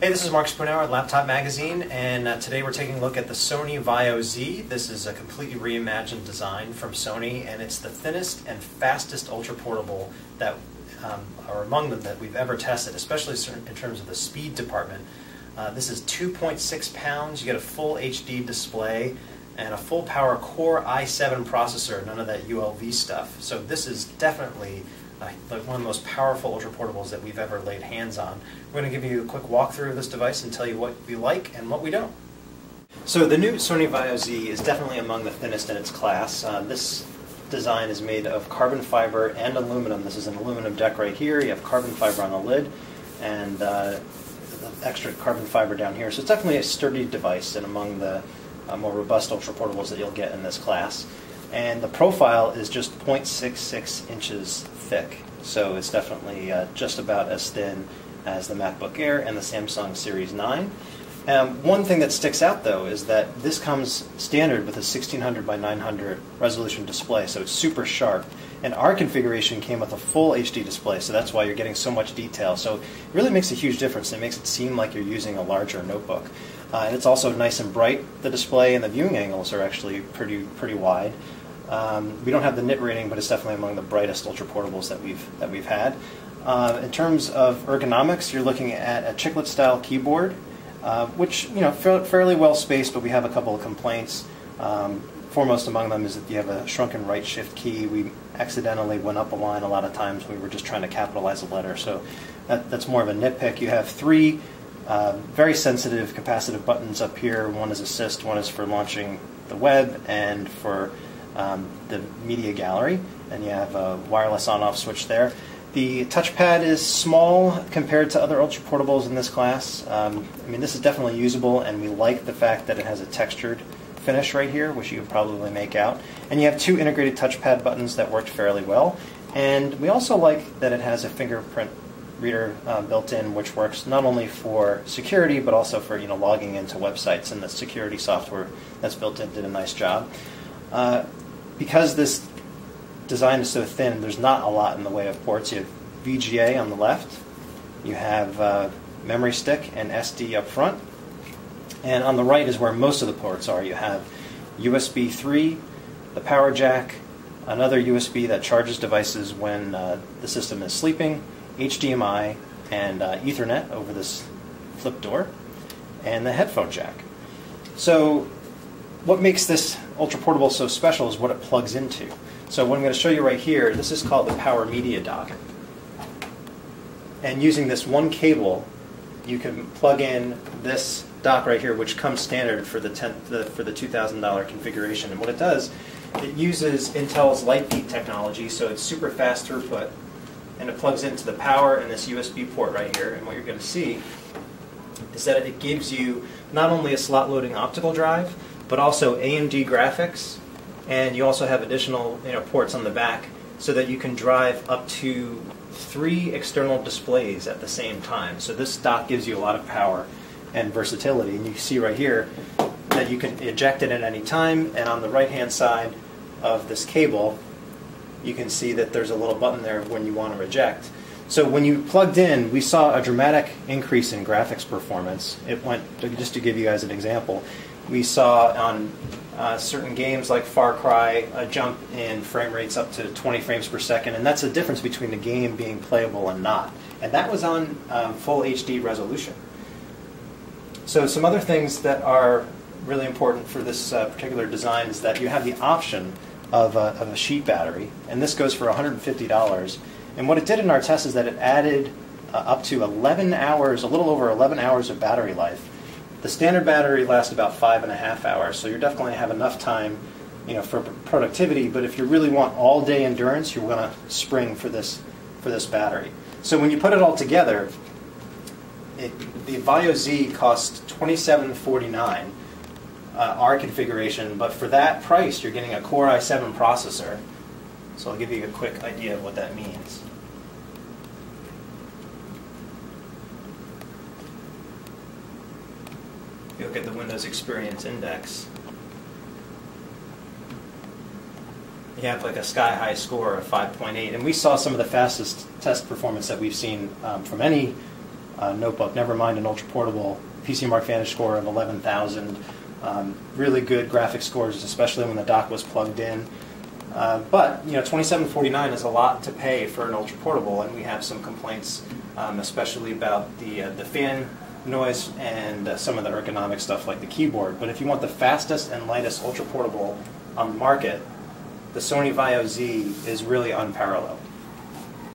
Hey, this is Mark Spoonhour at Laptop Magazine, and today we're taking a look at the Sony VAIO Z. This is a completely reimagined design from Sony, and it's the thinnest and fastest ultra-portable that are among them that we've ever tested, especially in terms of the speed department. This is 2.6 pounds, you get a full HD display, and a full power Core i7 processor, none of that ULV stuff. So this is definitely like one of the most powerful ultra-portables that we've ever laid hands on. We're going to give you a quick walkthrough of this device and tell you what we like and what we don't. So the new Sony VAIO Z is definitely among the thinnest in its class. This design is made of carbon fiber and aluminum. This is an aluminum deck right here. You have carbon fiber on the lid and extra carbon fiber down here. So it's definitely a sturdy device and among the more robust ultra-portables that you'll get in this class. And the profile is just 0.66 inches thick, so it's definitely just about as thin as the MacBook Air and the Samsung Series 9. One thing that sticks out though is that this comes standard with a 1600 by 900 resolution display, so it's super sharp. And our configuration came with a full HD display, so that's why you're getting so much detail. So it really makes a huge difference. It makes it seem like you're using a larger notebook. And it's also nice and bright, the display, and the viewing angles are actually pretty wide. We don't have the nit rating, but it's definitely among the brightest ultra-portables that we've had. In terms of ergonomics, you're looking at a chiclet-style keyboard, which fairly well spaced, but we have a couple of complaints. Foremost among them is that you have a shrunken right shift key. We accidentally went up a line a lot of times. We were just trying to capitalize a letter, so that's more of a nitpick. You have three very sensitive capacitive buttons up here. One is assist, one is for launching the web, and for the media gallery, and you have a wireless on-off switch there. The touchpad is small compared to other ultra-portables in this class. I mean, this is definitely usable, and we like the fact that it has a textured finish right here, which you can probably make out. And you have two integrated touchpad buttons that worked fairly well. And we also like that it has a fingerprint reader built in, which works not only for security, but also for logging into websites, and the security software that's built in did a nice job. Because this design is so thin, there's not a lot in the way of ports. You have VGA on the left, you have memory stick and SD up front, and on the right is where most of the ports are. You have USB 3, the power jack, another USB that charges devices when the system is sleeping, HDMI, and Ethernet over this flip door, and the headphone jack. So what makes this ultra-portable so special is what it plugs into. So what I'm going to show you right here, this is called the Power Media Dock. And using this one cable, you can plug in this dock right here, which comes standard for the $2,000 configuration. And what it does, it uses Intel's Lightpeak technology, so it's super fast throughput, and it plugs into the power and this USB port right here. And what you're going to see is that it gives you not only a slot loading optical drive, but also AMD graphics, and you also have additional ports on the back so that you can drive up to 3 external displays at the same time. So this dock gives you a lot of power and versatility, and you see right here that you can eject it at any time, and on the right hand side of this cable you can see that there's a little button there when you want to eject. So when you plugged in, we saw a dramatic increase in graphics performance. It went, just to give you guys an example, we saw on certain games like Far Cry a jump in frame rates up to 20 frames per second, and that's the difference between the game being playable and not. And that was on full HD resolution. So some other things that are really important for this particular design is that you have the option of a sheet battery, and this goes for $150. And what it did in our test is that it added up to 11 hours, a little over 11 hours of battery life. The standard battery lasts about 5.5 hours, so you definitely have enough time, for productivity. But if you really want all-day endurance, you're going to spring for this battery. So when you put it all together, the VAIO Z costs $27.49, our configuration. But for that price, you're getting a Core i7 processor. So I'll give you a quick idea of what that means. If you look at the Windows Experience Index, you have like a sky-high score of 5.8, and we saw some of the fastest test performance that we've seen from any notebook, never mind an ultra-portable PC Mark Vantage score of 11,000. Really good graphics scores, especially when the dock was plugged in. But you know, $27.49 is a lot to pay for an ultra-portable, and we have some complaints, especially about the fan noise and some of the ergonomic stuff like the keyboard. But if you want the fastest and lightest ultra-portable on the market, the Sony VAIO Z is really unparalleled.